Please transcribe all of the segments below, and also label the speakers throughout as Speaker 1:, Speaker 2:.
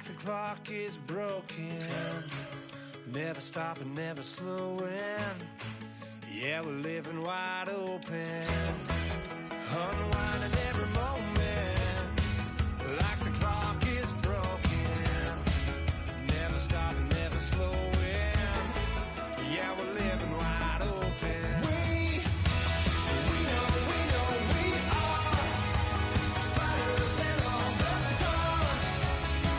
Speaker 1: like the clock is broken, never stopping, never slowing. Yeah, we're living wide open, unwinding every moment, like the clock is broken, never stopping, never slowing. Yeah, we're living wide open. We know we are brighter than all the stars.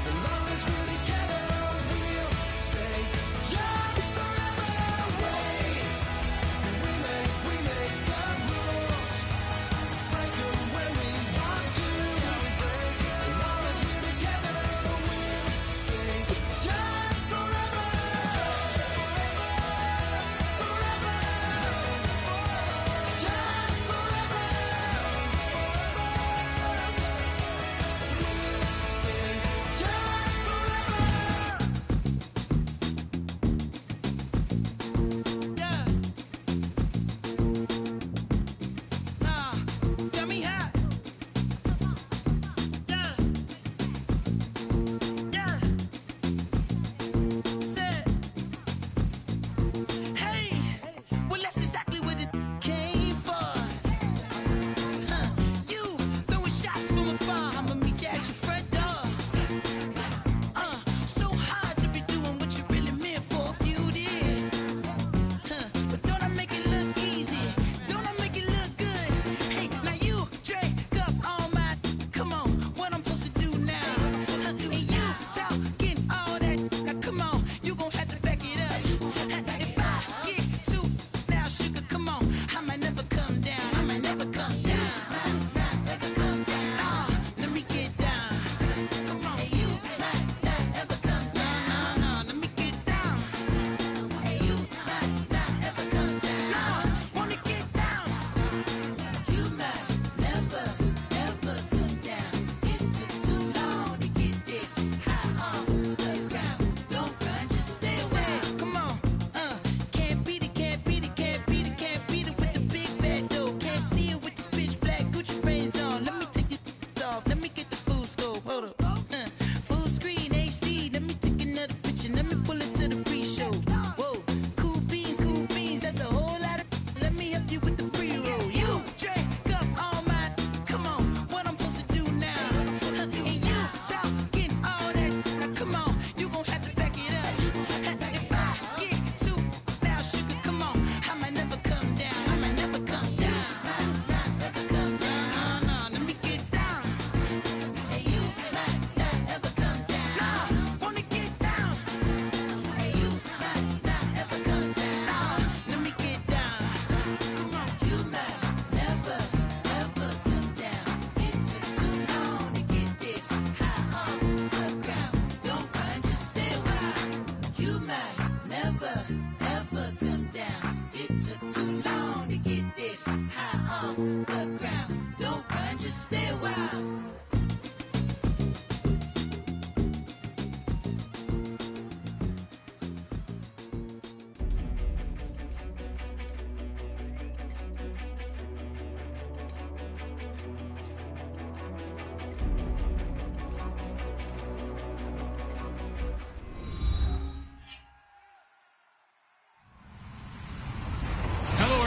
Speaker 1: As long as we're together, we'll stay young forever. We make the rules, break them when we want to. As long as we're together, we'll stay young forever.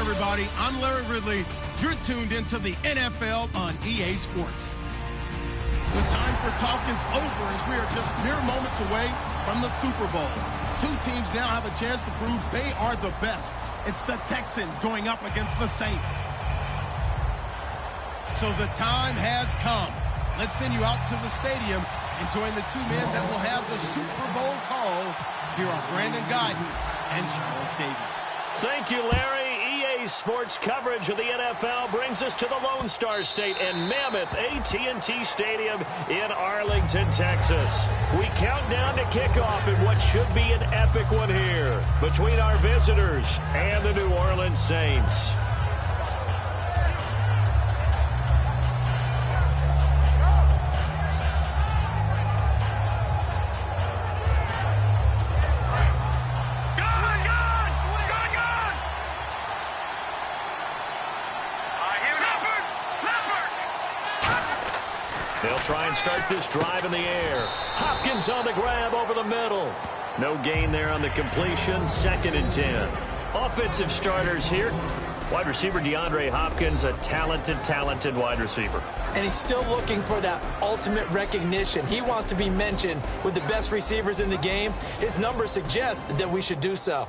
Speaker 2: Everybody, I'm Larry Ridley. You're tuned into the NFL on EA Sports. The time for talk is over as we are just mere moments away from the Super Bowl. Two teams now have a chance to prove they are the best. It's the Texans going up against the Saints. So the time has come. Let's send you out to the stadium and join the two men that will have the Super Bowl call. Here are Brandon Guyton and Charles Davis.
Speaker 3: Thank you, Larry. EA Sports coverage of the NFL brings us to the Lone Star State and Mammoth AT&T Stadium in Arlington, Texas. We count down to kickoff in what should be an epic one here between our visitors and the New Orleans Saints. They'll try and start this drive in the air. Hopkins on the grab over the middle. No gain there on the completion. 2nd and 10. Offensive starters here. Wide receiver DeAndre Hopkins, a talented wide receiver.
Speaker 4: And he's still looking for that ultimate recognition. He wants to be mentioned with the best receivers in the game. His numbers suggest that we should do so.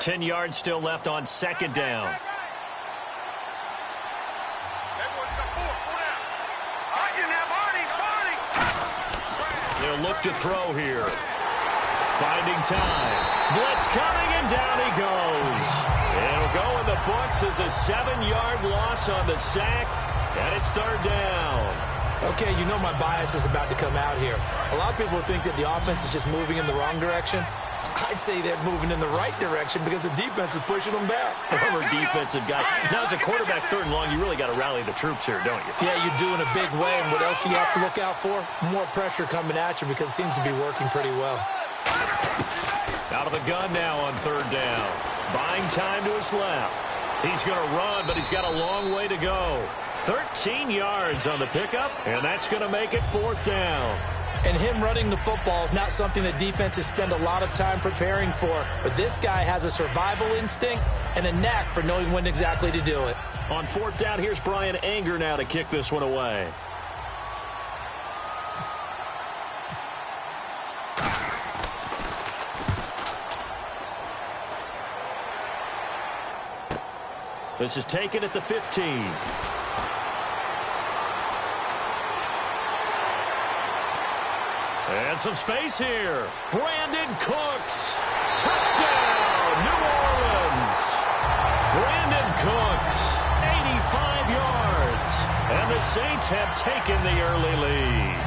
Speaker 3: Ten yards still left on 2nd down. They'll look to throw here. Finding time. Blitz coming, and down he goes. It'll go in the books as a 7-yard loss on the sack, and it's 3rd down.
Speaker 4: Okay, you know my bias is about to come out here. A lot of people think that the offense is just moving in the wrong direction. I'd say they're moving in the right direction because the defense is pushing them back.
Speaker 3: Former defensive guy. Now, as a quarterback, 3rd and long, you really got to rally the troops here, don't you?
Speaker 4: Yeah, you do in a big way. And what else do you have to look out for? More pressure coming at you because it seems to be working pretty well.
Speaker 3: Out of the gun now on 3rd down. Buying time to his left. He's going to run, but he's got a long way to go. 13 yards on the pickup, and that's going to make it 4th down.
Speaker 4: And him running the football is not something that defenses spend a lot of time preparing for. But this guy has a survival instinct and a knack for knowing when exactly to do it.
Speaker 3: On 4th down, here's Brian Anger now to kick this one away. This is taken at the 15. And some space here. Brandon Cooks. Touchdown, New Orleans. Brandon Cooks, 85 yards. And the Saints have taken the early lead.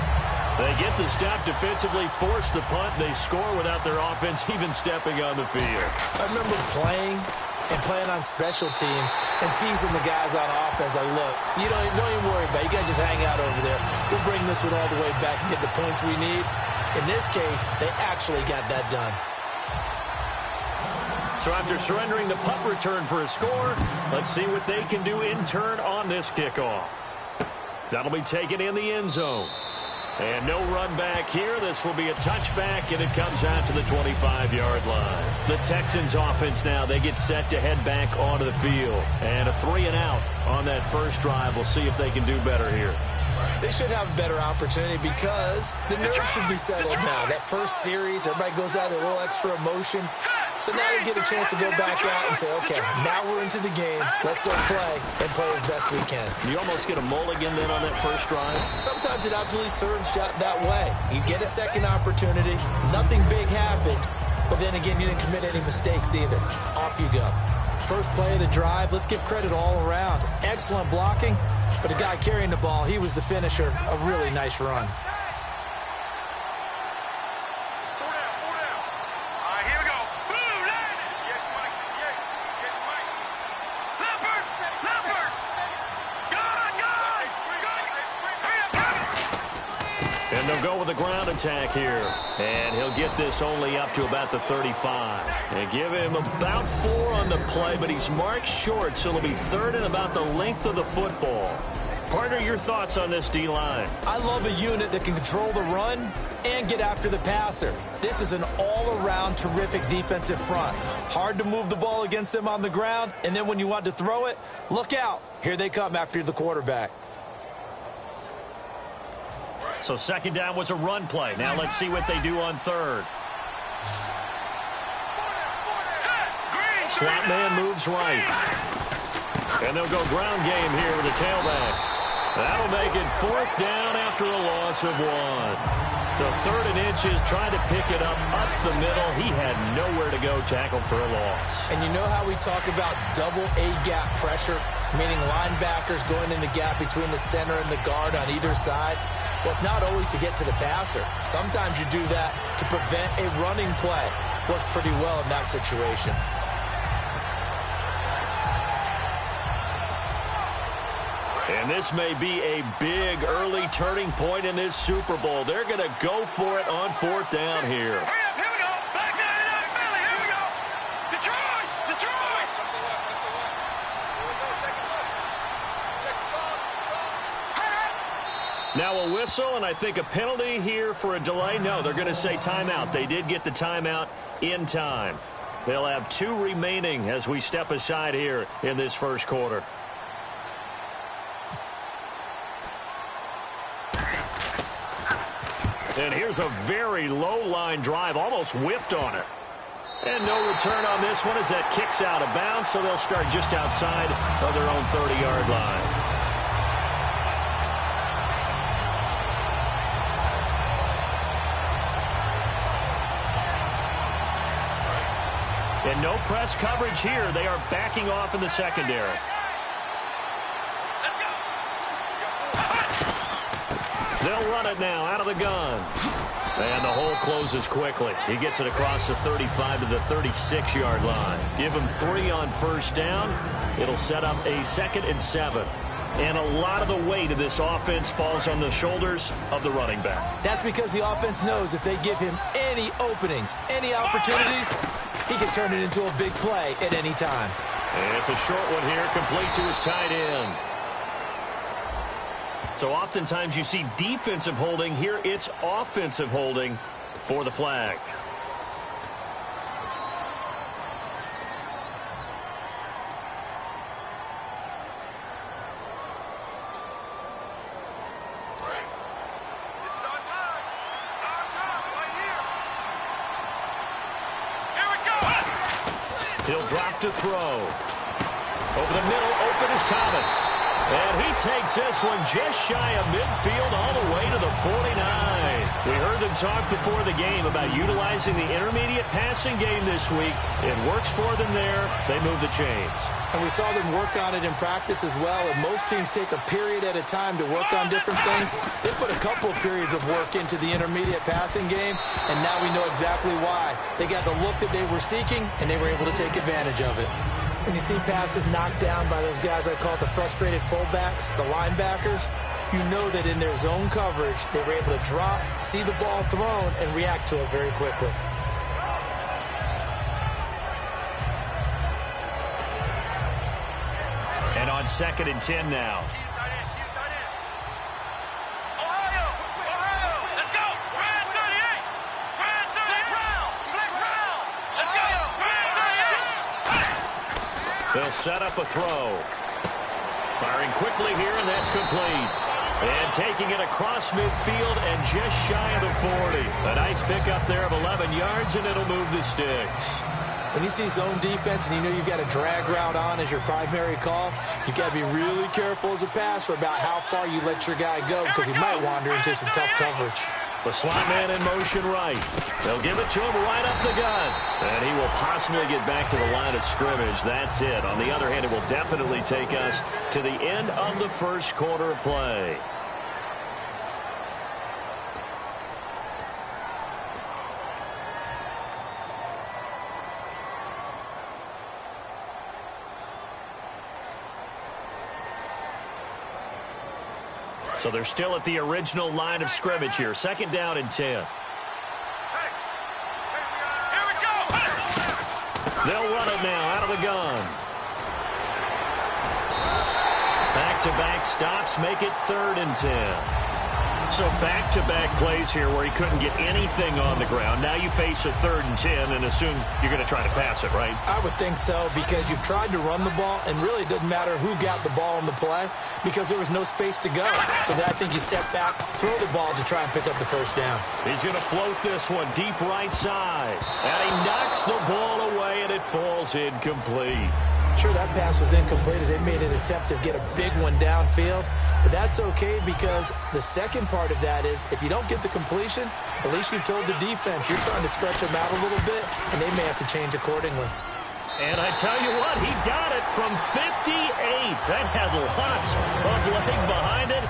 Speaker 3: They get the stop defensively, force the punt. They score without their offense even stepping on the field.
Speaker 4: I remember playing on special teams and teasing the guys on offense. Like, look, don't even worry about it. You got to just hang out over there. We'll bring this one all the way back and get the points we need. In this case, they actually got that done.
Speaker 3: So after surrendering the punt return for a score, let's see what they can do in turn on this kickoff. That'll be taken in the end zone. And no run back here. This will be a touchback, and it comes out to the 25-yard line. The Texans offense now, they get set to head back onto the field. And a 3-and-out on that first drive. We'll see if they can do better here.
Speaker 4: They should have a better opportunity because the nerves should be settled now. That first series, everybody goes out with a little extra emotion. So now they get a chance to go back out and say, okay, now we're into the game. Let's go play and play as best we can.
Speaker 3: You almost get a mulligan then on that first drive?
Speaker 4: Sometimes it absolutely serves that way. You get a second opportunity. Nothing big happened. But then again, you didn't commit any mistakes either. Off you go. First play of the drive, let's give credit all around. Excellent blocking. But the guy carrying the ball, he was the finisher. A really nice run.
Speaker 3: And they'll go with a ground attack here. And he'll get this only up to about the 35. And give him about 4 on the play, but he's marked short, so it'll be 3rd and about the length of the football. Partner, your thoughts on this D-line?
Speaker 4: I love a unit that can control the run and get after the passer. This is an all-around terrific defensive front. Hard to move the ball against them on the ground, and then when you want to throw it, look out. Here they come after the quarterback.
Speaker 3: So 2nd down was a run play. Now let's see what they do on 3rd. Slot man moves right. And they'll go ground game here with the tailback. That'll make it 4th down after a loss of 1. The 3rd and inches, trying to pick it up the middle. He had nowhere to go, tackled for a loss.
Speaker 4: And you know how we talk about double A-gap pressure, meaning linebackers going in the gap between the center and the guard on either side? Well, it's not always to get to the passer. Sometimes you do that to prevent a running play. Worked pretty well in that situation.
Speaker 3: And And this may be a big early turning point in this Super Bowl. They're going to go for it on 4th down here.
Speaker 5: Hurry up, here we go. Back in it, Philly, here we go. Detroit, Detroit.
Speaker 3: Now a whistle, and I think a penalty here for a delay. No, they're going to say timeout. They did get the timeout in time. They'll have 2 remaining as we step aside here in this first quarter. And here's a very low-line drive, almost whiffed on it. And no return on this one as that kicks out of bounds, so they'll start just outside of their own 30-yard line. And no press coverage here. They are backing off in the secondary. They'll run it now out of the gun. And the hole closes quickly. He gets it across the 35 to the 36-yard line. Give him 3 on 1st down. It'll set up a 2nd and 7. And a lot of the weight of this offense falls on the shoulders of the running back.
Speaker 4: That's because the offense knows if they give him any openings, any opportunities, he can turn it into a big play at any time.
Speaker 3: And it's a short one here, complete to his tight end. So oftentimes you see defensive holding. Here it's offensive holding for the flag. He'll drop to throw. Over the middle, open is Thomas. And he takes this one just shy of midfield all the way to the 49. We heard them talk before the game about utilizing the intermediate passing game this week. It works for them there. They move the chains.
Speaker 4: And we saw them work on it in practice as well. And most teams take a period at a time to work on different things. They put a couple of periods of work into the intermediate passing game, and now we know exactly why. They got the look that they were seeking, and they were able to take advantage of it. When you see passes knocked down by those guys I call the frustrated fullbacks, the linebackers, you know that in their zone coverage, they were able to drop, see the ball thrown, and react to it very quickly.
Speaker 3: And on 2nd and 10 now. They'll set up a throw. Firing quickly here, and that's complete. And taking it across midfield and just shy of the 40. A nice pickup there of 11 yards, and it'll move the sticks.
Speaker 4: When you see zone defense and you know you've got a drag route on as your primary call, you've got to be really careful as a passer about how far you let your guy go because he might wander into some tough coverage.
Speaker 3: The slot man in motion right. They'll give it to him right up the gut. And he will possibly get back to the line of scrimmage. That's it. On the other hand, it will definitely take us to the end of the first quarter of play. So they're still at the original line of scrimmage here. 2nd down and 10. They'll run it now out of the gun. Back-to-back stops make it 3rd and 10. So back-to-back plays here where he couldn't get anything on the ground. Now you face a 3rd and 10 and assume you're going to try to pass it, right?
Speaker 4: I would think so because you've tried to run the ball, and really it doesn't matter who got the ball in the play because there was no space to go. So I think you step back, throw the ball to try and pick up the 1st down.
Speaker 3: He's going to float this one deep right side. And he knocks the ball away, and it falls incomplete.
Speaker 4: Sure, that pass was incomplete as they made an attempt to get a big one downfield. But that's okay because the second part of that is if you don't get the completion, at least you've told the defense you're trying to stretch them out a little bit, and they may have to change accordingly.
Speaker 3: And I tell you what, he got it from 58. That had lots of leg behind it.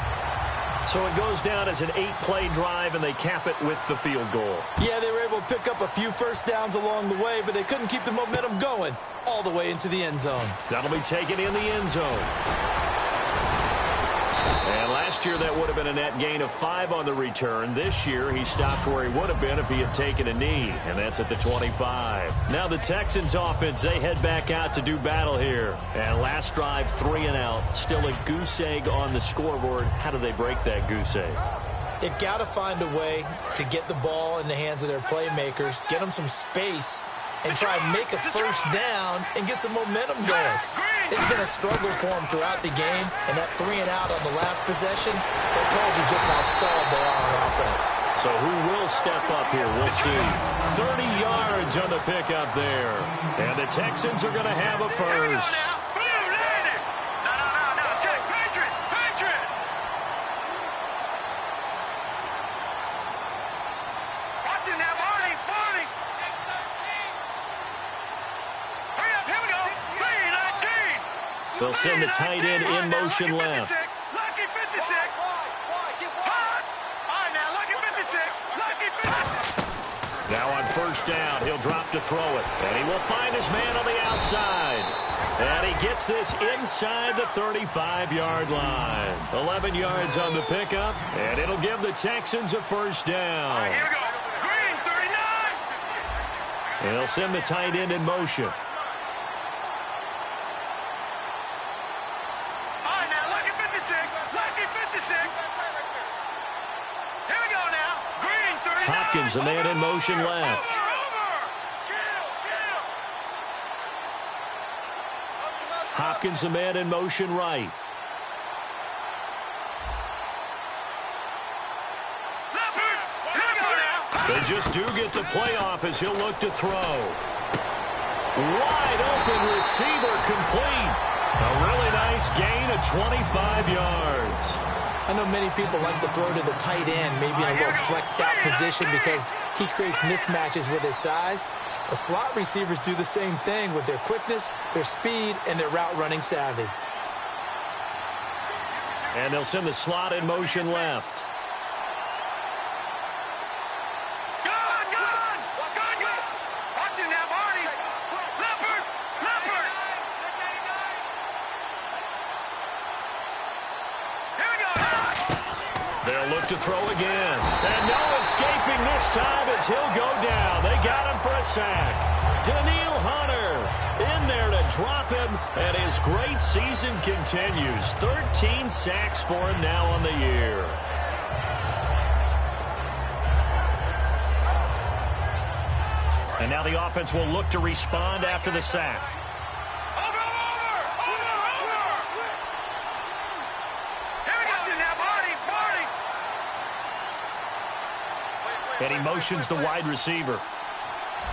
Speaker 3: So it goes down as an 8-play drive, and they cap it with the field goal.
Speaker 4: Yeah, they were able to pick up a few 1st downs along the way, but they couldn't keep the momentum going all the way into the end zone.
Speaker 3: That'll be taken in the end zone. Last year, that would have been a net gain of 5 on the return. This year, he stopped where he would have been if he had taken a knee, and that's at the 25. Now the Texans offense, they head back out to do battle here. And last drive, 3 and out. Still a goose egg on the scoreboard. How do they break that goose egg?
Speaker 4: They've got to find a way to get the ball in the hands of their playmakers, get them some space, and try and make a first down and get some momentum going. It's been a struggle for them throughout the game, and that 3 and out on the last possession, that told you just how stalled they are on offense.
Speaker 3: So who will step up here? We'll see. 30 yards on the pickup there. And the Texans are going to have a first. They'll send the tight end in motion left. Now on first down, he'll drop to throw it. And he will find his man on the outside. And he gets this inside the 35-yard line. 11 yards on the pickup, and it'll give the Texans a first down.
Speaker 5: Here we go. Green, 39.
Speaker 3: And they'll send the tight end in motion. Hopkins, the man in motion left. Hopkins, the man in motion right. They just do get the playoff as he'll look to throw. Wide open receiver complete. A really nice gain of 25 yards.
Speaker 4: I know many people like to throw to the tight end, maybe in a little flexed out position because he creates mismatches with his size. The slot receivers do the same thing with their quickness, their speed, and their route running savvy.
Speaker 3: And they'll send the slot in motion left. To throw again. And no escaping this time as he'll go down. They got him for a sack. Daniil Hunter in there to drop him, and his great season continues. 13 sacks for him now on the year. And now the offense will look to respond after the sack. And he motions the wide receiver.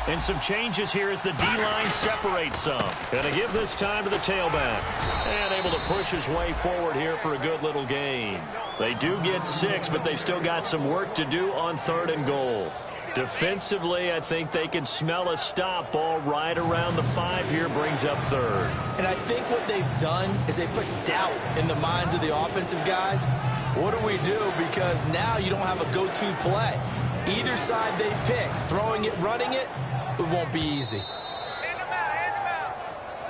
Speaker 3: And some changes here as the D-line separates some. And to give this time to the tailback. And able to push his way forward here for a good little gain. They do get 6, but they've still got some work to do on 3rd and goal. Defensively, I think they can smell a stop ball right around the 5 here, brings up 3rd.
Speaker 4: And I think what they've done is they put doubt in the minds of the offensive guys. What do we do? Because now you don't have a go-to play. Either side they pick, throwing it, running it, it won't be easy.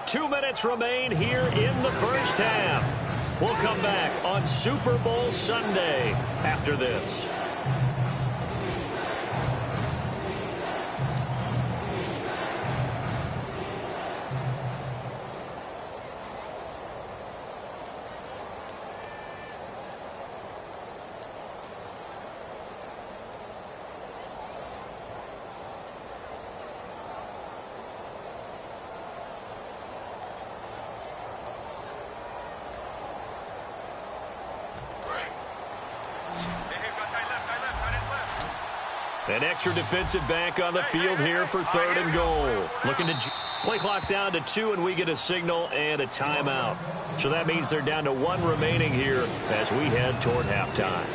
Speaker 3: 2 minutes remain here in the first half. We'll come back on Super Bowl Sunday after this. An extra defensive back on the field here for 3rd and goal. Looking to play clock down to 2, and we get a signal and a timeout. So that means they're down to 1 remaining here as we head toward halftime.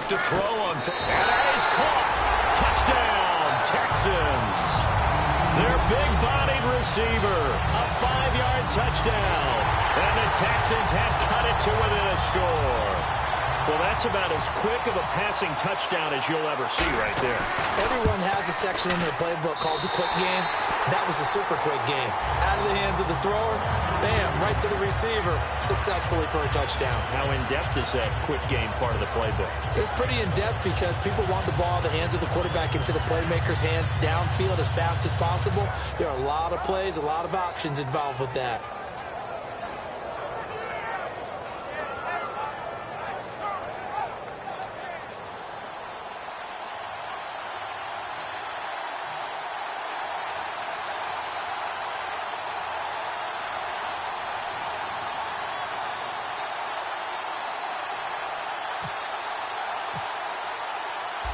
Speaker 3: Flip to throw on. And that is caught. Touchdown, Texans. Their big-bodied receiver. A 5-yard touchdown. And the Texans have cut it to within a score. Well, that's about as quick of a passing touchdown as you'll ever see right there.
Speaker 4: Everyone has a section in their playbook called the quick game. That was a super quick game. Out of the hands of the thrower, bam, right to the receiver, successfully for a touchdown.
Speaker 3: How in-depth is that quick game part of the playbook?
Speaker 4: It's pretty in-depth because people want the ball in the hands of the quarterback into the playmaker's hands downfield as fast as possible. There are a lot of plays, a lot of options involved with that.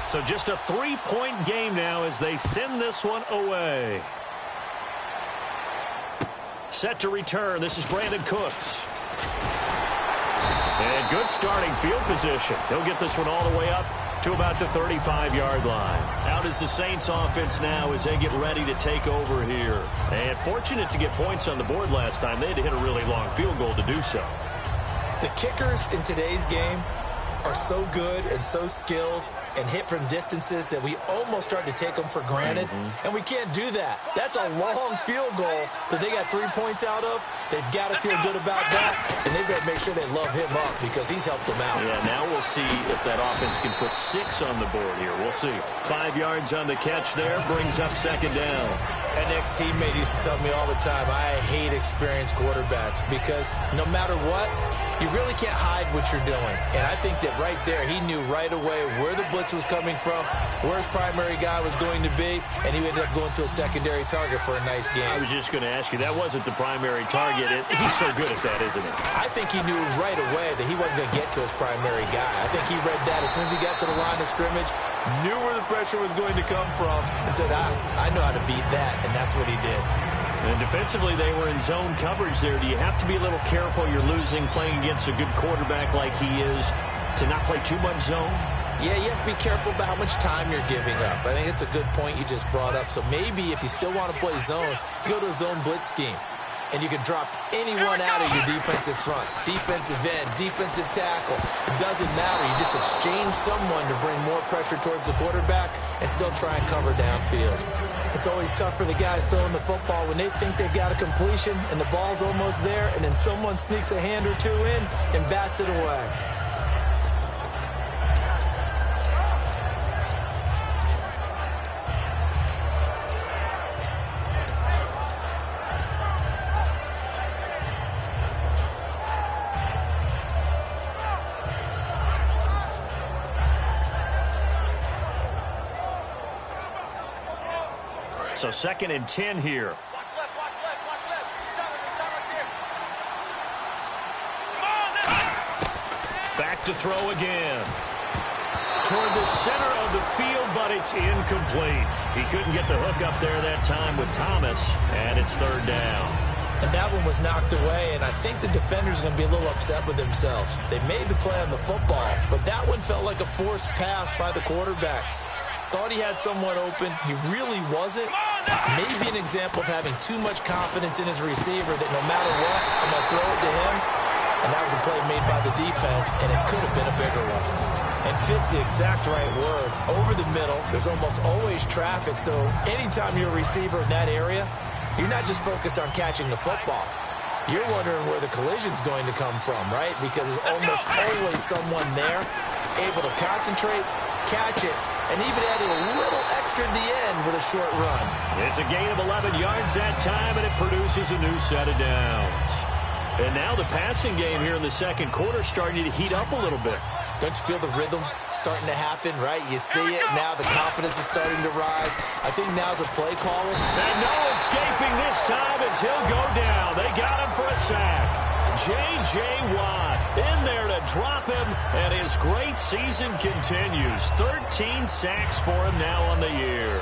Speaker 3: So just a 3-point game now as they send this one away. Set to return. This is Brandon Cooks. And good starting field position. He'll get this one all the way up to about the 35-yard line. Out is the Saints offense now as they get ready to take over here. And fortunate to get points on the board last time. They had to hit a really long field goal to do so.
Speaker 4: The kickers in today's game are so good and so skilled and hit from distances that we almost start to take them for granted. And we can't do that. That's a long field goal that they got 3 points out of. They've got to feel good about that, and they've got to make sure they love him up because he's helped them out.
Speaker 3: Yeah, now we'll see if that offense can put 6 on the board here. We'll see. 5 yards on the catch there, brings up second down.
Speaker 4: An ex-teammate used to tell me all the time, I hate experienced quarterbacks because no matter what, you really can't hide what you're doing. And I think that right there, he knew right away where the blitz was coming from, where his primary guy was going to be, and he ended up going to a secondary target for a nice game.
Speaker 3: I was just going to ask you, that wasn't the primary target. He's so good at that, isn't he?
Speaker 4: I think he knew right away that he wasn't going to get to his primary guy. I think he read that as soon as he got to the line of scrimmage, knew where the pressure was going to come from, and said, I know how to beat that, and that's what he did.
Speaker 3: And defensively, they were in zone coverage there. Do you have to be a little careful? You're losing playing against a good quarterback like he is to not play too much zone?
Speaker 4: Yeah, you have to be careful about how much time you're giving up. I think it's a good point you just brought up. So maybe if you still want to play zone, you go to a zone blitz scheme. And you can drop anyone out of your defensive front, defensive end, defensive tackle. It doesn't matter. You just exchange someone to bring more pressure towards the quarterback and still try and cover downfield. It's always tough for the guys throwing the football when they think they've got a completion and the ball's almost there, and then someone sneaks a hand or two in and bats it away.
Speaker 3: So 2nd and 10 here.
Speaker 5: Watch left, watch left, watch left. Stop right there. Come on,
Speaker 3: Back to throw again. Toward the center of the field, but it's incomplete. He couldn't get the hook up there that time with Thomas, and it's 3rd down.
Speaker 4: And that one was knocked away, and I think the defender's going to be a little upset with themselves. They made the play on the football, but that one felt like a forced pass by the quarterback. Thought he had someone open. He really wasn't. Maybe an example of having too much confidence in his receiver that no matter what, I'm going to throw it to him. And that was a play made by the defense, and it could have been a bigger one. And fit's the exact right word. Over the middle, there's almost always traffic, so anytime you're a receiver in that area, you're not just focused on catching the football. You're wondering where the collision's going to come from, right? Because there's almost always someone there able to concentrate, catch it, and even added a little extra at the end with a short run.
Speaker 3: It's a gain of 11 yards that time, and it produces a new set of downs. And now the passing game here in the second quarter starting to heat up a little bit.
Speaker 4: Don't you feel the rhythm starting to happen, right? You see it now. The confidence is starting to rise. I think now's a play caller.
Speaker 3: And no escaping this time as he'll go down. They got him for a sack. J.J. Watt in there to drop him, and his great season continues. 13 sacks for him now on the year.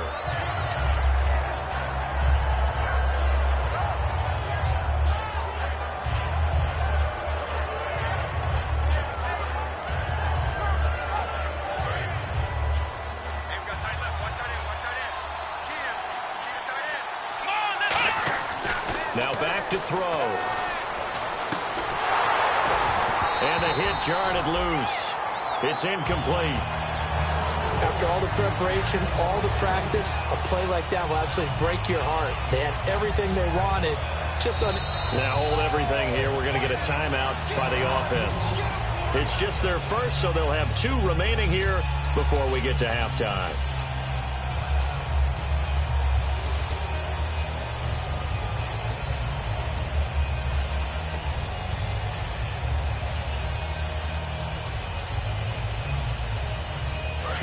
Speaker 3: look to throw. And the hit jarred it loose. It's incomplete.
Speaker 4: After all the preparation, all the practice, a play like that will absolutely break your heart. They had everything they wanted.
Speaker 3: Now hold everything here. We're going to get a timeout by the offense. It's just their first, so they'll have 2 remaining here before we get to halftime.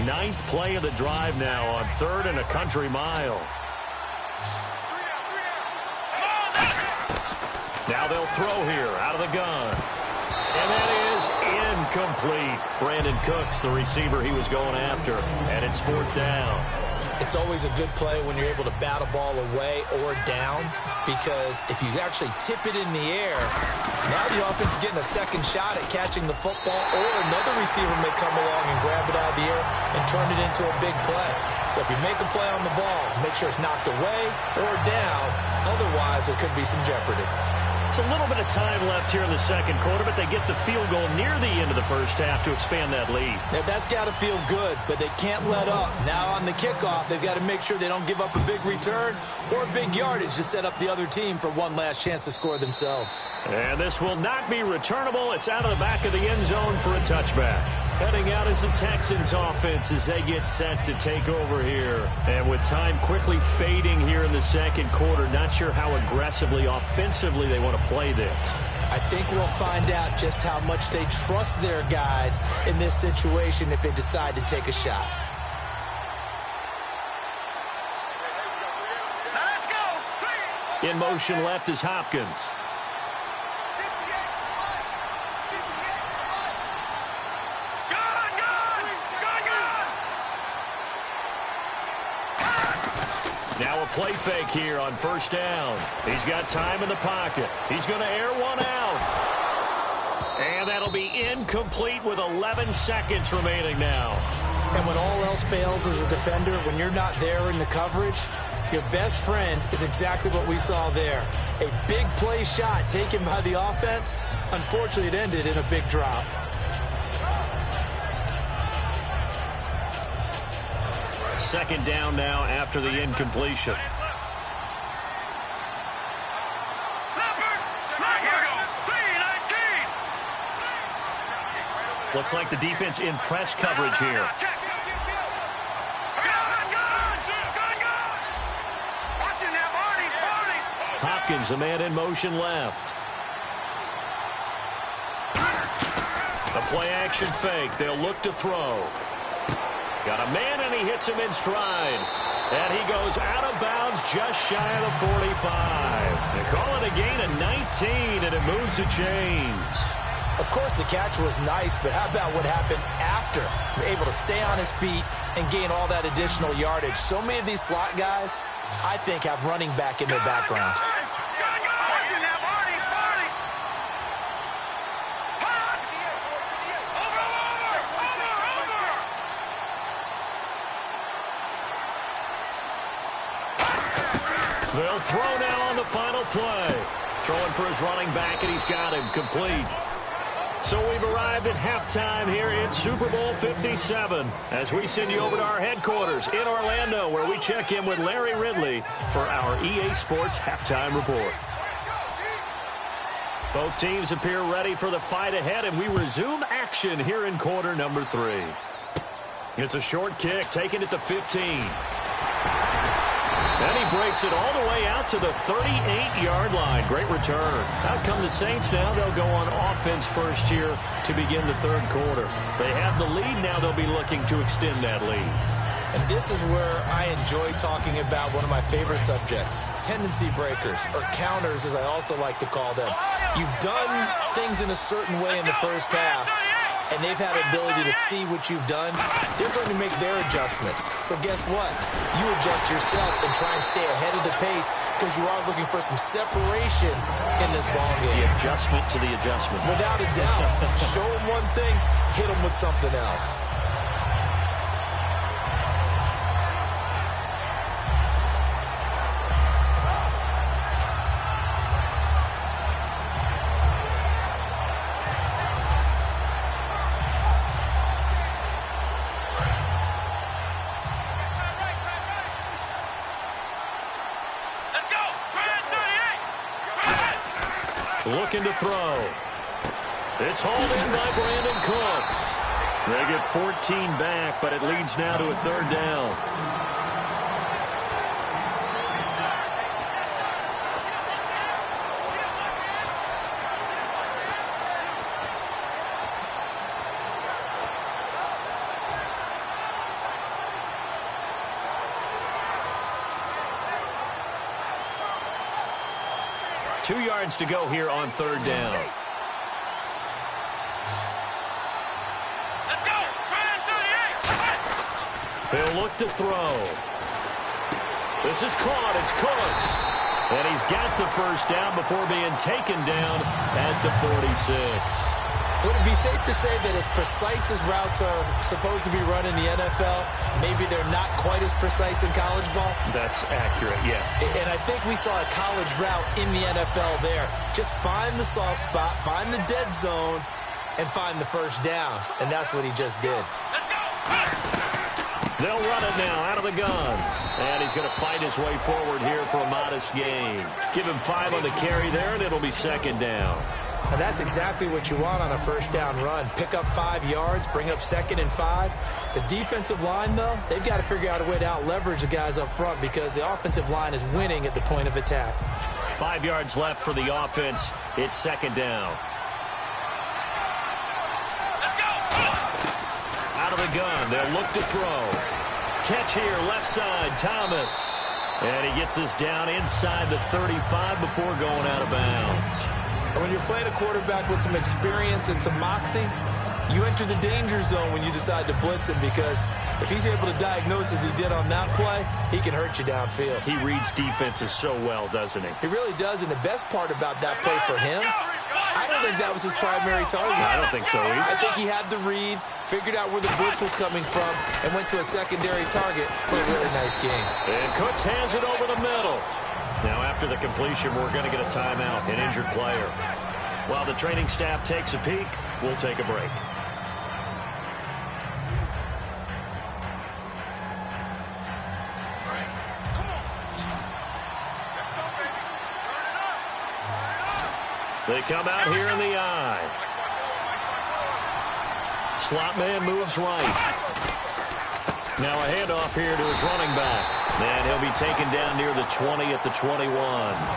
Speaker 3: Ninth play of the drive now on 3rd and a country mile. Now they'll throw here out of the gun. And that is incomplete. Brandon Cooks, the receiver he was going after. And it's 4th down.
Speaker 4: It's always a good play when you're able to bat a ball away or down, because if you actually tip it in the air, now the offense is getting a second shot at catching the football, or another receiver may come along and grab it out of the air and turn it into a big play. So if you make a play on the ball, make sure it's knocked away or down. Otherwise, there could be some jeopardy.
Speaker 3: It's a little bit of time left here in the second quarter, but they get the field goal near the end of the first half to expand that lead.
Speaker 4: Now, that's got to feel good, but they can't let up. Now on the kickoff, they've got to make sure they don't give up a big return or big yardage to set up the other team for one last chance to score themselves.
Speaker 3: And this will not be returnable. It's out of the back of the end zone for a touchback. Heading out is the Texans offense as they get set to take over here. And with time quickly fading here in the second quarter, not sure how aggressively, offensively they want to play this.
Speaker 4: I think we'll find out just how much they trust their guys in this situation if they decide to take a shot.
Speaker 5: Now let's go.
Speaker 3: In motion left is Hopkins. Now a play fake here on 1st down. He's got time in the pocket. He's going to air one out. And that'll be incomplete with 11 seconds remaining now.
Speaker 4: And when all else fails as a defender, when you're not there in the coverage, your best friend is exactly what we saw there. A big play shot taken by the offense. Unfortunately, it ended in a big drop.
Speaker 3: Second down now after the incompletion. Looks like the defense in press coverage here. Hopkins, the man in motion left. A play action fake. They'll look to throw. Got a man, and he hits him in stride. And he goes out of bounds just shy of the 45. They call it a gain of 19, and it moves the chains.
Speaker 4: Of course, the catch was nice, but how about what happened after? Able to stay on his feet and gain all that additional yardage. So many of these slot guys, I think, have running back in their background.
Speaker 3: They'll throw now on the final play. Throwing for his running back, and he's got him complete. So we've arrived at halftime here in Super Bowl 57 as we send you over to our headquarters in Orlando, where we check in with Larry Ridley for our EA Sports Halftime Report. Both teams appear ready for the fight ahead, and we resume action here in quarter number 3. It's a short kick, taken at the 15. And he breaks it all the way out to the 38-yard line. Great return. Out come the Saints now. They'll go on offense first here to begin the third quarter. They have the lead now. They'll be looking to extend that lead.
Speaker 4: And this is where I enjoy talking about one of my favorite subjects, tendency breakers, or counters as I also like to call them. You've done things in a certain way in the first half, and they've had an ability to see what you've done. They're going to make their adjustments. So guess what? You adjust yourself and try and stay ahead of the pace because you are looking for some separation in this ball game.
Speaker 3: The adjustment to the adjustment.
Speaker 4: Without a doubt. Show them one thing, hit them with something else.
Speaker 3: looking to throw. It's hauled in by Brandon Cooks. They get 14 back, but it leads now to a third down. Two yards to go here on third down.
Speaker 5: Let's go.
Speaker 3: He'll look to throw. This is caught. It's Cooks. And he's got the first down before being taken down at the 46.
Speaker 4: Would it be safe to say that as precise as routes are supposed to be run in the NFL, maybe they're not quite as precise in college ball?
Speaker 3: That's accurate, yeah.
Speaker 4: And I think we saw a college route in the NFL there. Just find the soft spot, find the dead zone, and find the first down. And that's what he just did.
Speaker 3: They'll run it now out of the gun. And he's going to fight his way forward here for a modest gain. Give him 5 on the carry there, and it'll be second down.
Speaker 4: And that's exactly what you want on a first down run. Pick up 5 yards, bring up 2nd and 5. The defensive line, though, they've got to figure out a way to out-leverage the guys up front because the offensive line is winning at the point of attack.
Speaker 3: 5 yards left for the offense. It's second down. Out of the gun. They'll look to throw. Catch here, left side, Thomas. And he gets us down inside the 35 before going out of bounds.
Speaker 4: When you're playing a quarterback with some experience and some moxie, you enter the danger zone when you decide to blitz him because if he's able to diagnose as he did on that play, he can hurt you downfield.
Speaker 3: He reads defenses so well, doesn't he?
Speaker 4: He really does, and the best part about that play for him, I don't think that was his primary target.
Speaker 3: I don't think so either.
Speaker 4: I think he had the read, figured out where the blitz was coming from, and went to a secondary target for a really nice game.
Speaker 3: And Cooks hands it over the middle. Now, after the completion, we're going to get a timeout, an injured player. While the training staff takes a peek, we'll take a break. They come out here in the eye. Slot man moves right. Now a handoff here to his running back. And he'll be taken down near the 20 at the 21.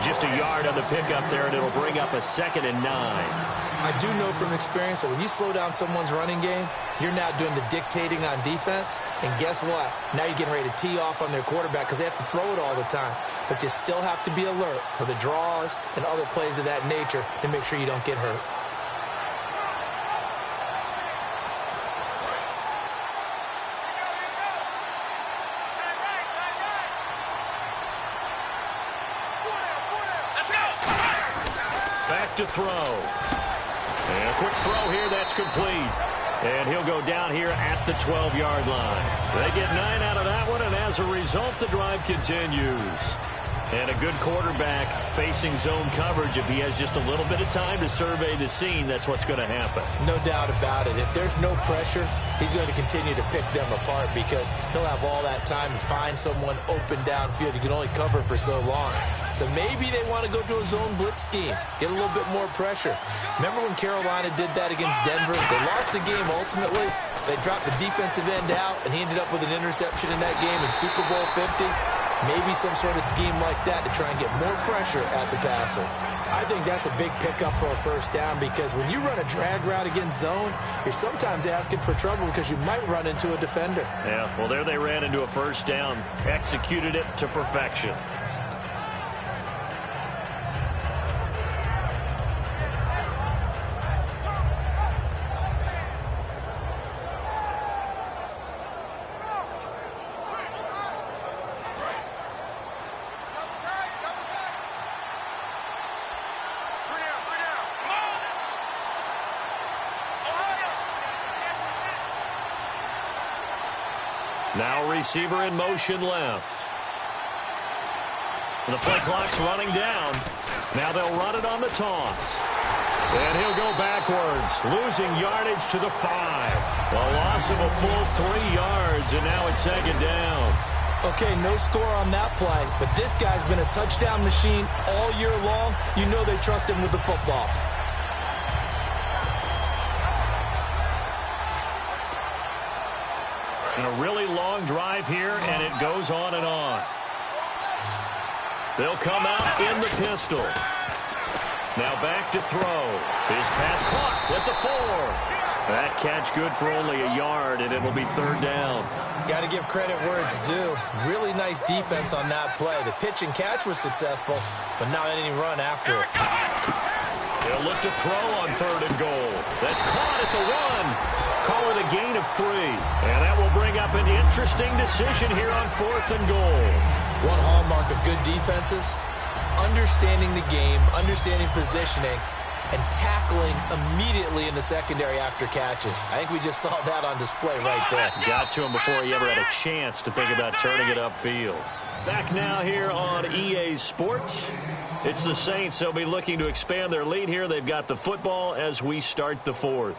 Speaker 3: Just a yard on the pickup there, and it'll bring up a 2nd and 9.
Speaker 4: I do know from experience that when you slow down someone's running game, you're now doing the dictating on defense. And guess what? Now you're getting ready to tee off on their quarterback because they have to throw it all the time. But you still have to be alert for the draws and other plays of that nature to make sure you don't get hurt.
Speaker 3: Back to throw. And a quick throw here, that's complete. And he'll go down here at the 12-yard line. They get 9 out of that one, and as a result, the drive continues. And a good quarterback facing zone coverage. If he has just a little bit of time to survey the scene, that's what's going to happen.
Speaker 4: No doubt about it. If there's no pressure, he's going to continue to pick them apart because he'll have all that time to find someone open downfield. He can only cover for so long. So maybe they want to go to a zone blitz scheme, get a little bit more pressure. Remember when Carolina did that against Denver? They lost the game ultimately. They dropped the defensive end out, and he ended up with an interception in that game in Super Bowl 50. Maybe some sort of scheme like that to try and get more pressure at the passer. I think that's a big pickup for a first down because when you run a drag route against zone, you're sometimes asking for trouble because you might run into a defender.
Speaker 3: Yeah, well, there they ran into a first down, executed it to perfection. Now receiver in motion left. The play clock's running down. Now they'll run it on the toss. And he'll go backwards, losing yardage to the 5. A loss of a full 3 yards, and now it's second down.
Speaker 4: Okay, no score on that play, but this guy's been a touchdown machine all year long. You know they trust him with the football.
Speaker 3: And a really long drive here, and it goes on and on. They'll come out in the pistol. Now back to throw. His pass caught at the 4. That catch good for only a yard, and it'll be 3rd down.
Speaker 4: Got to give credit where it's due. Really nice defense on that play. The pitch and catch was successful, but not any run after it.
Speaker 3: They'll look to throw on 3rd and goal. That's caught at the 1. Call it a gain of 3. And that will bring up an interesting decision here on 4th and goal.
Speaker 4: One hallmark of good defenses is understanding the game, understanding positioning, and tackling immediately in the secondary after catches. I think we just saw that on display right there.
Speaker 3: Got to him before he ever had a chance to think about turning it upfield. Back now here on EA Sports. It's the Saints. They'll be looking to expand their lead here. They've got the football as we start the 4th.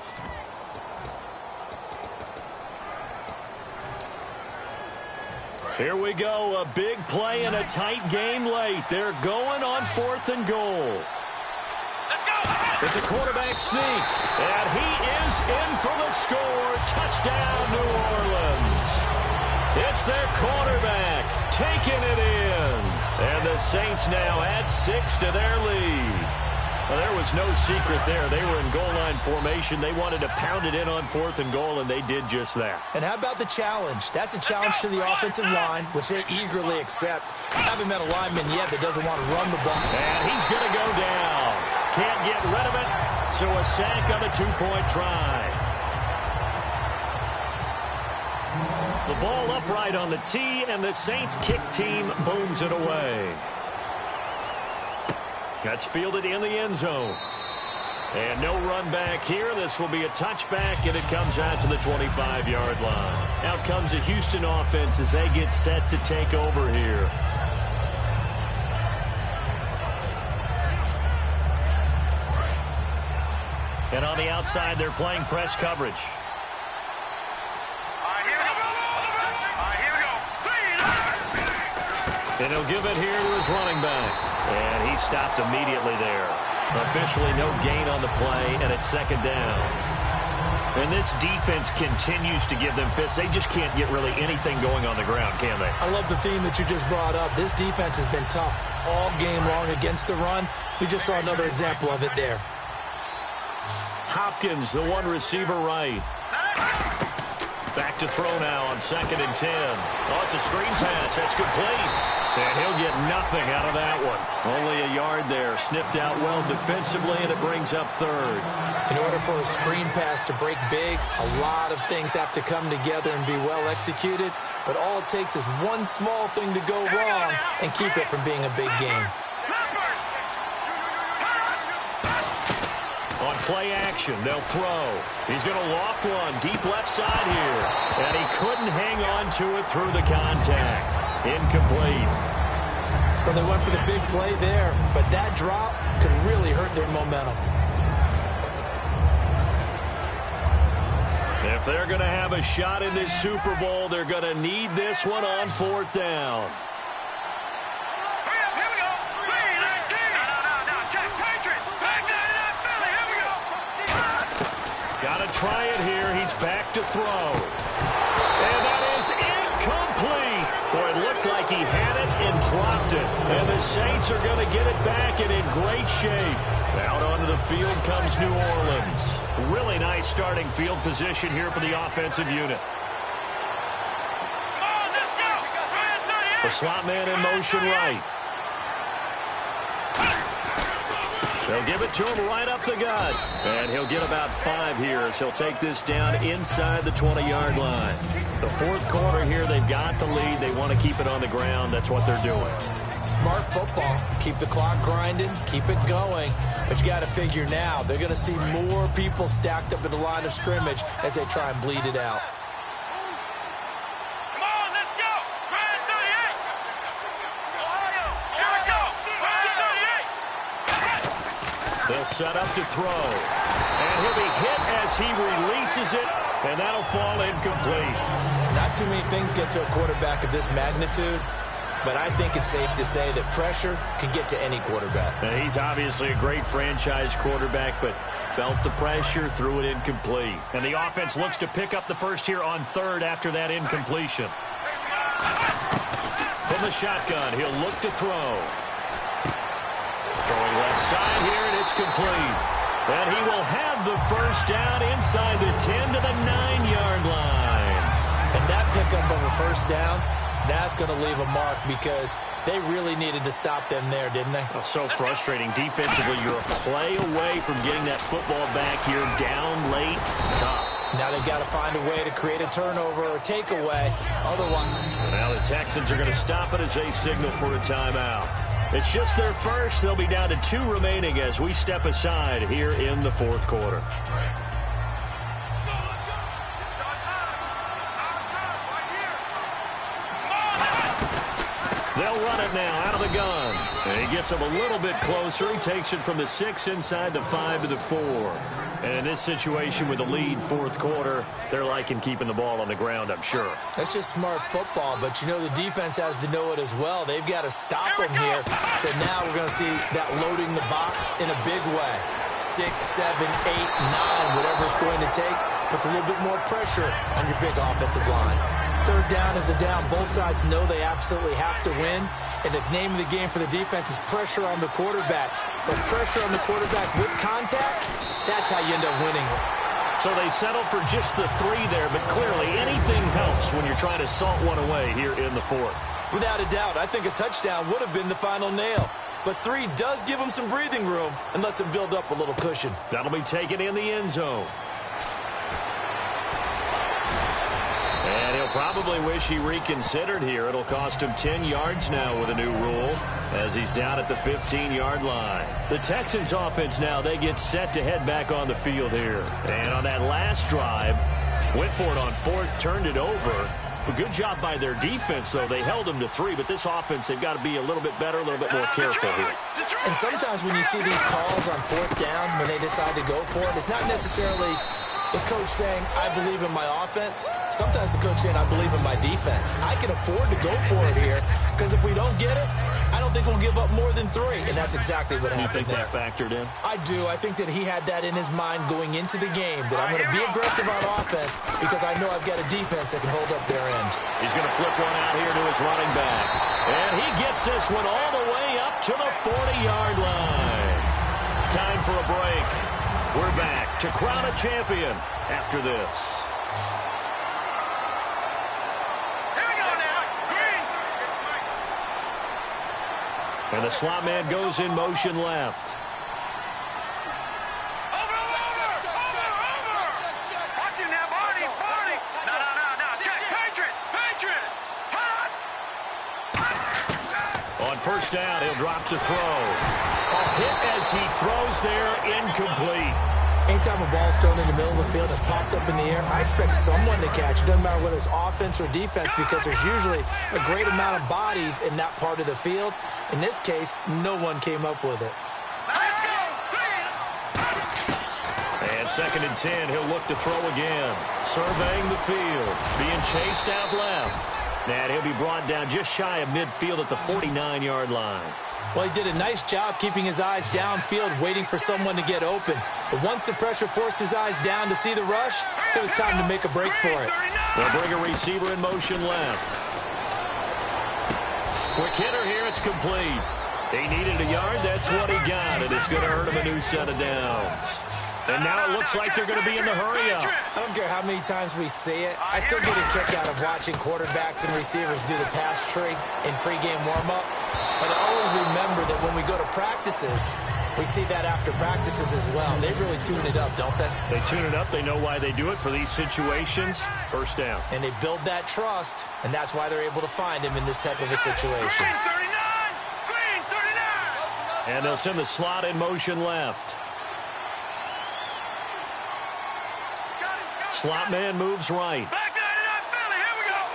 Speaker 3: Here we go. A big play and a tight game late. They're going on 4th and goal. It's a quarterback sneak, and he is in for the score. Touchdown, New Orleans. It's their quarterback taking it in. And the Saints now add 6 to their lead. Well, there was no secret there. They were in goal line formation. They wanted to pound it in on 4th and goal, and they did just that.
Speaker 4: And how about the challenge? That's a challenge to the offensive line, which they eagerly accept. Haven't met a lineman yet that doesn't want to run the ball.
Speaker 3: And he's going to go down. Can't get rid of it, so a sack on a 2-point try. The ball upright on the tee, and the Saints kick team booms it away. That's fielded in the end zone. And no run back here. This will be a touchback, and it comes out to the 25-yard line. Out comes the Houston offense as they get set to take over here. And on the outside, they're playing press coverage. And he'll give it here to his running back. And he stopped immediately there. Officially no gain on the play, and it's 2nd down. And this defense continues to give them fits. They just can't get really anything going on the ground, can they?
Speaker 4: I love the theme that you just brought up. This defense has been tough all game long against the run. We just saw another example of it there.
Speaker 3: Hopkins, the one receiver right. Back to throw now on 2nd and 10. Oh, it's a screen pass. That's complete. And he'll get nothing out of that one. Only a yard there. Sniffed out well defensively, and it brings up 3rd.
Speaker 4: In order for a screen pass to break big, a lot of things have to come together and be well executed. But all it takes is one small thing to go wrong and keep it from being a big game.
Speaker 3: On play action, they'll throw. He's going to loft one deep left side here. And he couldn't hang on to it through the contact. Incomplete.
Speaker 4: Well, they went for the big play there, but that drop could really hurt their momentum.
Speaker 3: If they're going to have a shot in this Super Bowl, they're going to need this one on 4th down. Got to try it here. He's back to throw. And that is incomplete. Boy, it looked like he had it and dropped it. And the Saints are going to get it back and in great shape. Out onto the field comes New Orleans. Really nice starting field position here for the offensive unit. The slot man in motion right. They'll give it to him right up the gut. And he'll get about 5 here as he'll take this down inside the 20-yard line. The 4th quarter here, they've got the lead. They want to keep it on the ground. That's what they're doing.
Speaker 4: Smart football. Keep the clock grinding. Keep it going. But you got to figure now, they're going to see more people stacked up in the line of scrimmage as they try and bleed it out.
Speaker 3: They'll set up to throw. And he'll be hit as he releases it. And that'll fall incomplete.
Speaker 4: Not too many things get to a quarterback of this magnitude, but I think it's safe to say that pressure can get to any quarterback.
Speaker 3: And he's obviously a great franchise quarterback, but felt the pressure, threw it incomplete. And the offense looks to pick up the first here on third after that incompletion. From the shotgun, he'll look to throw. Throwing left side here, and it's complete. And he will have the first down inside the 10 to the 9-yard line.
Speaker 4: And that pickup of a first down, that's going to leave a mark because they really needed to stop them there, didn't they?
Speaker 3: Oh, so frustrating. Defensively, you're a play away from getting that football back here down late. Tough.
Speaker 4: Now they've got to find a way to create a turnover or a takeaway. Otherwise,
Speaker 3: and now the Texans are going to stop it as they signal for a timeout. It's just their first. They'll be down to 2 remaining as we step aside here in the fourth quarter. They'll run it now out of the gun. And he gets him a little bit closer. He takes it from the 6 inside the 5 to the 4. And in this situation with the lead fourth quarter, they're liking keeping the ball on the ground, I'm sure.
Speaker 4: That's just smart football, but you know the defense has to know it as well. They've got to stop them here. So now we're going to see that loading the box in a big way. 6, 7, 8, 9, whatever it's going to take, puts a little bit more pressure on your big offensive line. Third down is a down. Both sides know they absolutely have to win. And the name of the game for the defense is pressure on the quarterback. But pressure on the quarterback with contact, that's how you end up winning it.
Speaker 3: So they settled for just the 3 there, but clearly anything helps when you're trying to salt one away here in the fourth.
Speaker 4: Without a doubt, I think a touchdown would have been the final nail. But 3 does give them some breathing room and lets them build up a little cushion.
Speaker 3: That'll be taken in the end zone. And he'll probably wish he reconsidered here. It'll cost him 10 yards now with a new rule as he's down at the 15-yard line. The Texans offense now, they get set to head back on the field here. And on that last drive, went for it on 4th, turned it over. A good job by their defense, though. They held them to 3, but this offense, they've got to be a little bit better, a little bit more careful here.
Speaker 4: And sometimes when you see these calls on 4th down, when they decide to go for it, it's not necessarily the coach saying, I believe in my offense. Sometimes the coach saying, I believe in my defense. I can afford to go for it here because if we don't get it, I don't think we'll give up more than 3. And that's exactly what happened.
Speaker 3: You think that factored in?
Speaker 4: I do. I think that he had that in his mind going into the game, that I'm going to be aggressive on offense because I know I've got a defense that can hold up their end.
Speaker 3: He's going to flip one out here to his running back. And he gets this one all the way up to the 40-yard line. Time for a break. We're back to crown a champion after this.
Speaker 5: Here we go now. Green.
Speaker 3: And the slot man goes in motion left.
Speaker 5: Over. Watch him now, Barney. No. Check. Patriot. Hot.
Speaker 3: On first down, he'll drop to throw. A hit as he throws there, incomplete.
Speaker 4: Anytime a ball's thrown in the middle of the field, it's popped up in the air, I expect someone to catch. It doesn't matter whether it's offense or defense because there's usually a great amount of bodies in that part of the field. In this case, no one came up with it.
Speaker 5: Let's go.
Speaker 3: And 2nd and 10, he'll look to throw again. Surveying the field, being chased out left. And he'll be brought down just shy of midfield at the 49-yard line.
Speaker 4: Well, he did a nice job keeping his eyes downfield, waiting for someone to get open. But once the pressure forced his eyes down to see the rush, it was time to make a break for it.
Speaker 3: They'll bring a receiver in motion left. Quick hitter here, it's complete. He needed a yard, that's what he got, and it's going to earn him a new set of downs. And now it looks like they're going to be in the hurry up.
Speaker 4: I don't care how many times we see it. I still get a kick out of watching quarterbacks and receivers do the pass tree in pregame warm-up. But I always remember that when we go to practices, we see that after practices as well. They really tune it up, don't they?
Speaker 3: They tune it up. They know why they do it for these situations. First down.
Speaker 4: And they build that trust, and that's why they're able to find him in this type of a situation.
Speaker 5: Green 39.
Speaker 3: And they'll send the slot in motion left. Slot man moves right.
Speaker 5: Back 99 Philly. Here we go.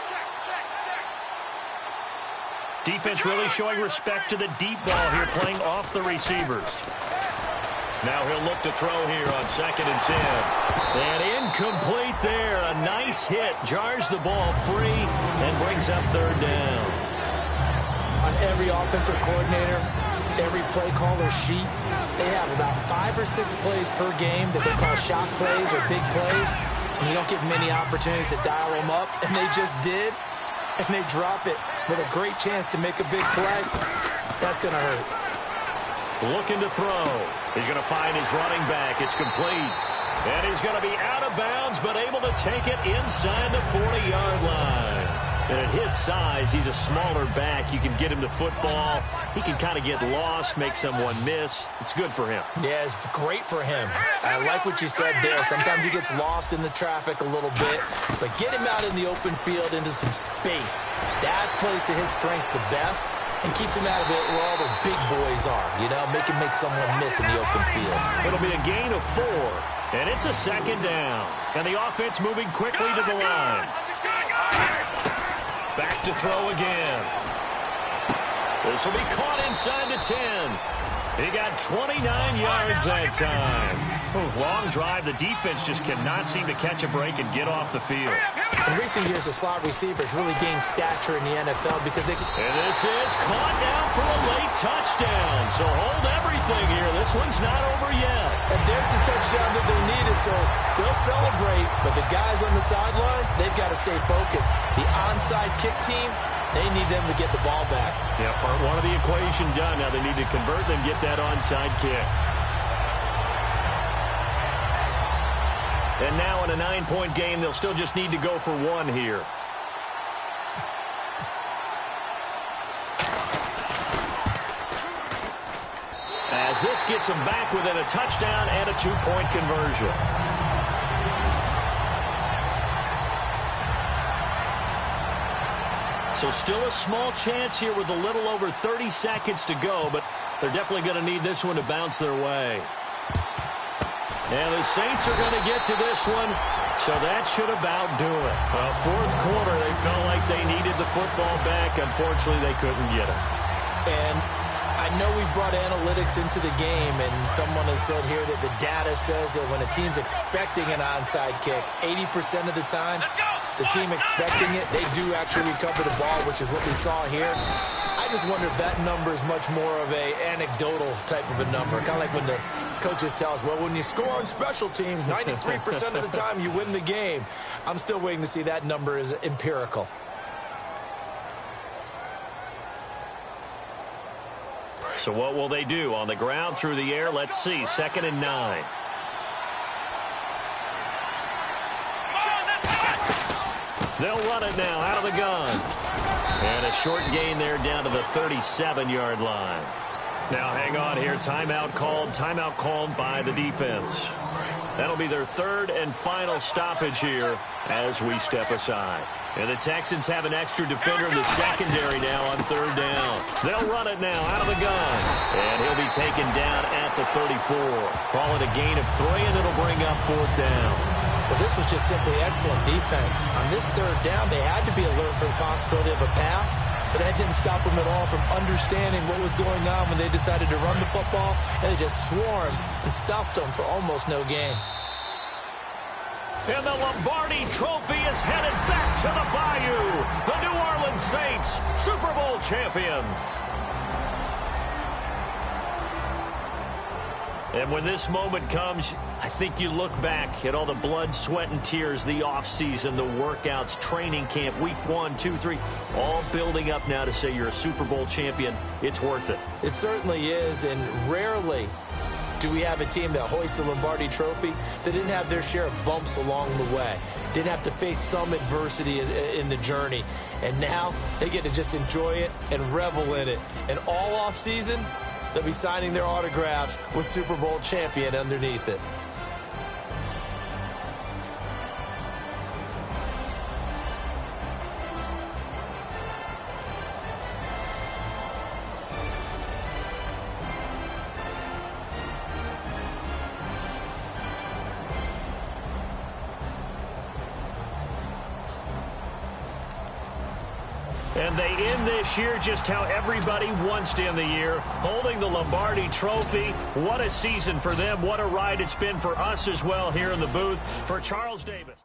Speaker 3: Defense really showing respect to the deep ball here, playing off the receivers. Now he'll look to throw here on 2nd and 10. And incomplete there. A nice hit. Jars the ball free and brings up 3rd down.
Speaker 4: On every offensive coordinator, every play caller sheet, they have about 5 or 6 plays per game that they call shot plays or big plays. And you don't get many opportunities to dial them up. And they just did. And they drop it with a great chance to make a big play. That's going to hurt.
Speaker 3: Looking to throw. He's going to find his running back. It's complete. And he's going to be out of bounds, but able to take it inside the 40-yard line. And at his size, he's a smaller back. You can get him to football. He can kind of get lost, make someone miss. It's good for him.
Speaker 4: Yeah, it's great for him. I like what you said there. Sometimes he gets lost in the traffic a little bit, but get him out in the open field into some space. That plays to his strengths the best and keeps him out of it where all the big boys are, you know, make someone miss in the open field.
Speaker 3: It'll be a gain of 4, and it's a 2nd down. And the offense moving quickly to the line. Back to throw again. This will be caught inside the 10. He got 29 yards that time. Long drive. The defense just cannot seem to catch a break and get off the field.
Speaker 4: In recent years, the slot receivers really gained stature in the NFL because they can...
Speaker 3: And this is caught down for a late touchdown. So hold everything here. This one's not over yet.
Speaker 4: And there's the touchdown that they needed, so they'll celebrate. But the guys on the sidelines, they've got to stay focused. The onside kick team, they need them to get the ball back.
Speaker 3: Yeah, part 1 of the equation done. Now they need to convert and get that onside kick. And now in a 9-point game, they'll still just need to go for 1 here. As this gets them back within a touchdown and a 2-point conversion. So still a small chance here with a little over 30 seconds to go, but they're definitely going to need this one to bounce their way. And the Saints are going to get to this one, so that should about do it. Well, 4th quarter, they felt like they needed the football back. Unfortunately, they couldn't get it.
Speaker 4: And I know we brought analytics into the game, and someone has said here that the data says that when a team's expecting an onside kick, 80% of the time, the team expecting it, they do actually recover the ball, which is what we saw here. I just wonder if that number is much more of a anecdotal type of a number. Kind of like when the coaches tell us, well, when you score on special teams, 93% of the time you win the game. I'm still waiting to see that number is empirical.
Speaker 3: So what will they do? On the ground, through the air, let's see. 2nd and 9. They'll run it now out of the gun. And a short gain there down to the 37-yard line. Now hang on here. Timeout called by the defense. That'll be their 3rd and final stoppage here as we step aside. And the Texans have an extra defender in the secondary now on 3rd down. They'll run it now out of the gun. And he'll be taken down at the 34. Call it a gain of 3, and it'll bring up 4th down.
Speaker 4: Well, this was just simply excellent defense. On this 3rd down, they had to be alert for the possibility of a pass, but that didn't stop them at all from understanding what was going on when they decided to run the football, and they just swarmed and stuffed them for almost no gain.
Speaker 3: And the Lombardi Trophy is headed back to the Bayou. The New Orleans Saints, Super Bowl champions. And when this moment comes, I think you look back at all the blood, sweat, and tears, the offseason, the workouts, training camp, week 1, 2, 3, all building up now to say you're a Super Bowl champion. It's worth it.
Speaker 4: It certainly is, and rarely do we have a team that hoists the Lombardi Trophy that didn't have their share of bumps along the way, didn't have to face some adversity in the journey, and now they get to just enjoy it and revel in it. And all offseason, they'll be signing their autographs with Super Bowl champion underneath it.
Speaker 3: And they end this year just how everybody wants to end the year, holding the Lombardi Trophy. What a season for them. What a ride it's been for us as well here in the booth. For Charles Davis.